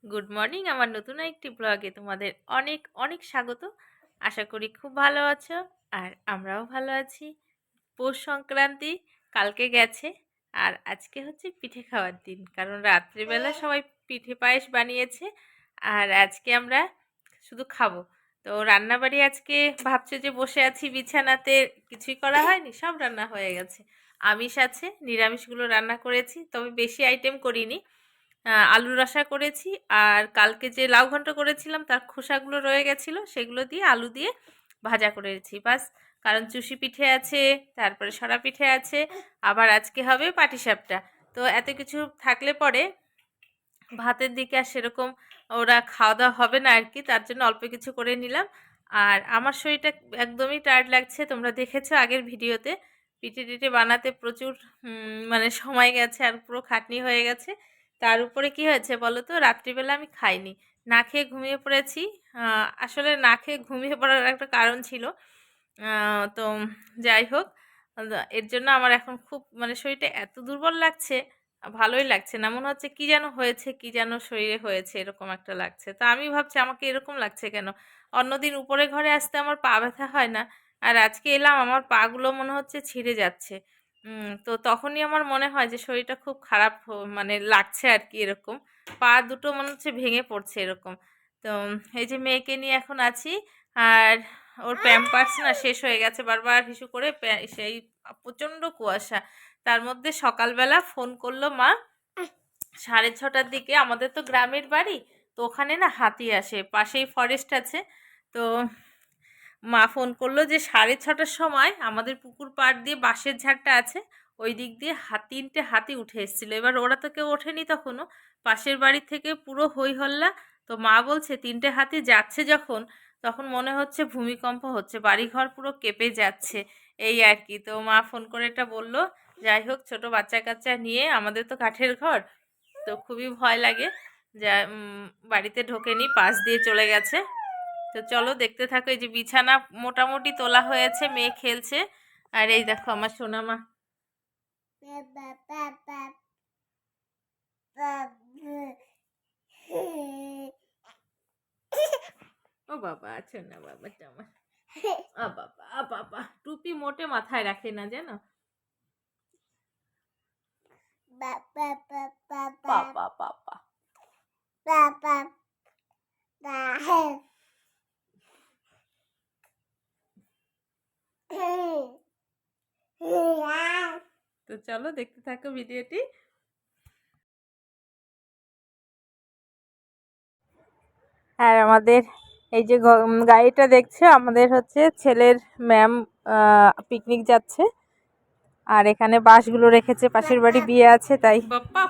Good morning আমার নতুন একটি ব্লগে তোমাদের অনেক অনেক স্বাগত। আশা করি খুব ভালো আছো আর আমরাও ভালো আছি। পৌষ সংক্রান্তি কালকে গেছে আর আজকে হচ্ছে পিঠে খাওয়ার দিন, কারণ রাত্রিবেলা সবাই পিঠে পায়েস বানিয়েছে আর আজকে আমরা শুধু খাবো। তো রান্নাবাড়ি আজকে ভাবছো যে বসে আছি বিছানাতে, কিছুই করা হয়নি, সব রান্না হয়ে গেছে। আমিষ আছে, নিরামিষগুলো রান্না করেছি, তবে বেশি আইটেম করিনি। আলুর রসা করেছি আর কালকে যে লাউ ঘন্ট করেছিলাম তার খোসাগুলো রয়ে গেছিলো, সেগুলো দিয়ে আলু দিয়ে ভাজা করেছি বাস। কারণ চুষি পিঠে আছে, তারপরে সরা পিঠে আছে, আবার আজকে হবে পাটিসাপটা। তো এত কিছু থাকলে পরে ভাতের দিকে আর সেরকম ওরা খাওয়া দাওয়া হবে না আর কি, তার জন্য অল্প কিছু করে নিলাম। আর আমার শরীরটা একদমই টায়ার্ড লাগছে, তোমরা দেখেছো আগের ভিডিওতে। পিঠে টিঠে বানাতে প্রচুর মানে সময় গেছে আর পুরো খাটনি হয়ে গেছে। তার উপরে কি হয়েছে বলো তো, রাত্রিবেলা আমি খাইনি, না খেয়ে ঘুমিয়ে পড়েছি। আসলে না খেয়ে ঘুমিয়ে পড়ার একটা কারণ ছিল। তো যাই হোক, এর জন্য আমার এখন খুব মানে শরীরটা এত দুর্বল লাগছে, ভালোই লাগছে না, মনে হচ্ছে কি যেন হয়েছে, কি যেন শরীরে হয়েছে, এরকম একটা লাগছে। তো আমি ভাবছি আমাকে এরকম লাগছে কেন। অন্যদিন উপরে ঘরে আসতে আমার পা ব্যথা হয় না, আর আজকে এলাম আমার পাগুলো মনে হচ্ছে ছিঁড়ে যাচ্ছে। তো তখনই আমার মনে হয় যে শরীরটা খুব খারাপ মানে লাগছে আর কি, এরকম পা দুটো মনে হচ্ছে ভেঙে পড়ছে এরকম। তো এই যে মেয়েকে নিয়ে এখন আছি, আর ওর প্যাম্পার্স না শেষ হয়ে গেছে, বারবার হিসু করে সেই প্রচণ্ড কুয়াশা। তার মধ্যে সকালবেলা ফোন করলো মা 6:30টার দিকে, আমাদের তো গ্রামের বাড়ি, তো ওখানে না হাতি আসে, পাশেই ফরেস্ট আছে। তো মা ফোন করলো যে 6:30টার সময় আমাদের পুকুর পাড় দিয়ে বাঁশের ঝাড়টা আছে, ওই দিক দিয়ে তিনটে হাতি উঠে এসেছিলো। এবার ওরা তো কেউ ওঠেনি তখনও, পাশের বাড়ি থেকে পুরো হই হল্লা। তো মা বলছে তিনটে হাতি যাচ্ছে যখন, তখন মনে হচ্ছে ভূমিকম্প হচ্ছে, বাড়িঘর পুরো কেঁপে যাচ্ছে, এই আর কি। তো মা ফোন করে এটা বললো। যাই হোক, ছোট বাচ্চা কাচ্চা নিয়ে, আমাদের তো কাঠের ঘর, তো খুবই ভয় লাগে। যা বাড়িতে ঢোকেনি, পাশ দিয়ে চলে গেছে। তো চলো দেখতে থাকো। এই যে বিছানা মোটামুটি তোলা হয়েছে, মেয়ে খেলছে, আর এই দেখো আমার সোনামা। ও বাবা, আছো না বাবাটা আমার। আ বাবা, আ বাবা, টুপি মোটে মাথায় রাখে না জানো। বাবা বাবা, তো চলো দেখতে থাকো ভিডিওটি। আর আমাদের এই যে গাড়িটা দেখছো, আমাদের হচ্ছে ছেলের ম্যাম পিকনিক যাচ্ছে, আর এখানে বাসগুলো রেখেছে, পাশের বাড়ি বিয়ে আছে তাই। বাবা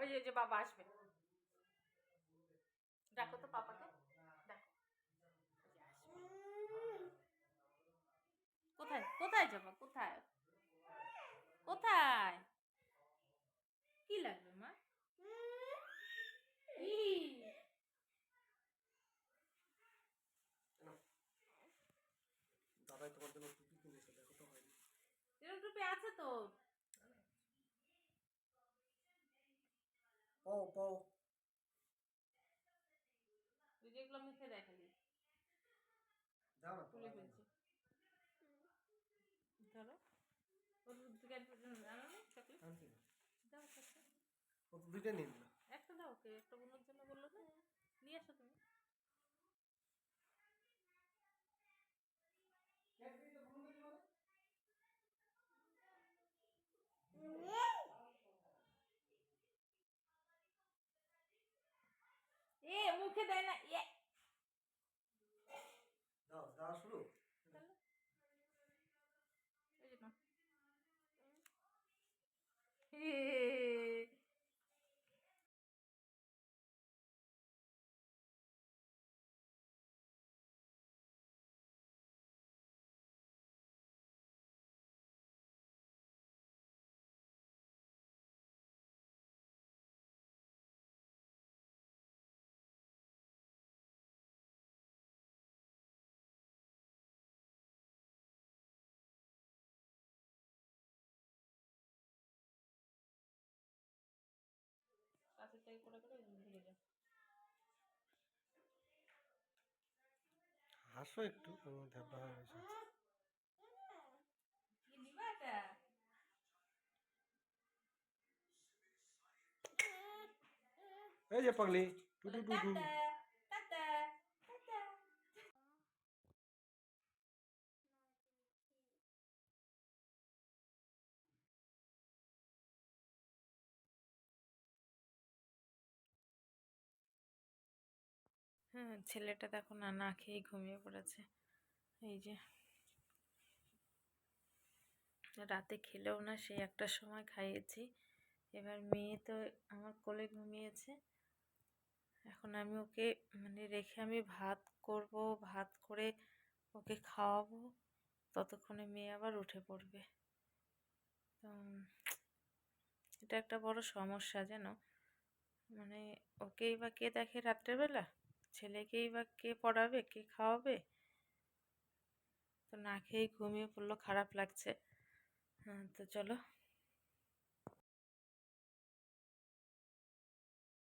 ওই যে বাবা আসবে, ডাকো তো পাপাকে, ডাকো। কোথায় কোথায় যাবো, কোথায় কোথায়, কি লাগবে মা? কি? ভাই তোমার জন্য টুপি কিনেছে, দেখো তো হয়নি। এরকম টুপি আছে তো। পাও পাও ওই যেগুলো মুখে দেখালি দাও না, খুলে ফেলছি। ধরো ওর চকলেট আনছি না, দাও একটা। ও তো দুইটা নিয়ে নিল। একটা দাও, ওকে একটা বোনের জন্য বললো না, নিয়ে আসো তুমি। এ মুখে দেয় না, ইয়ে দাও দাও শুরু। তাহলে এই যে নাও। কাছের থেকে করে করে ঢেকে যাও। হাসো একটু, তোমার ধ্যাপা হয়ে গেছে। কি নিবা এটা? এই যে পাগলি, টু টু বলে টু টু। Tata tata tata. হ্যাঁ, ছেলেটা দেখো না না খেয়ে ঘুমিয়ে পড়েছে। এই যে রাতে খেলেও না, সেই একটা সময় খাইয়েছি। এবার মেয়ে তো আমার কোলে ঘুমিয়েছে। এখন আমি ওকে মানে রেখে আমি ভাত করব, ভাত করে ওকে খাওয়াবো, ততক্ষণে মেয়ে আবার উঠে পড়বে। তো এটা একটা বড় সমস্যা জানো, মানে ওকেই বা কে দেখে রাত্রেবেলা, ছেলেকেই বা কে পড়াবে, কে খাওয়াবে। তো না খেয়েই ঘুমিয়ে পড়লো, খারাপ লাগছে। হ্যাঁ, তো চলো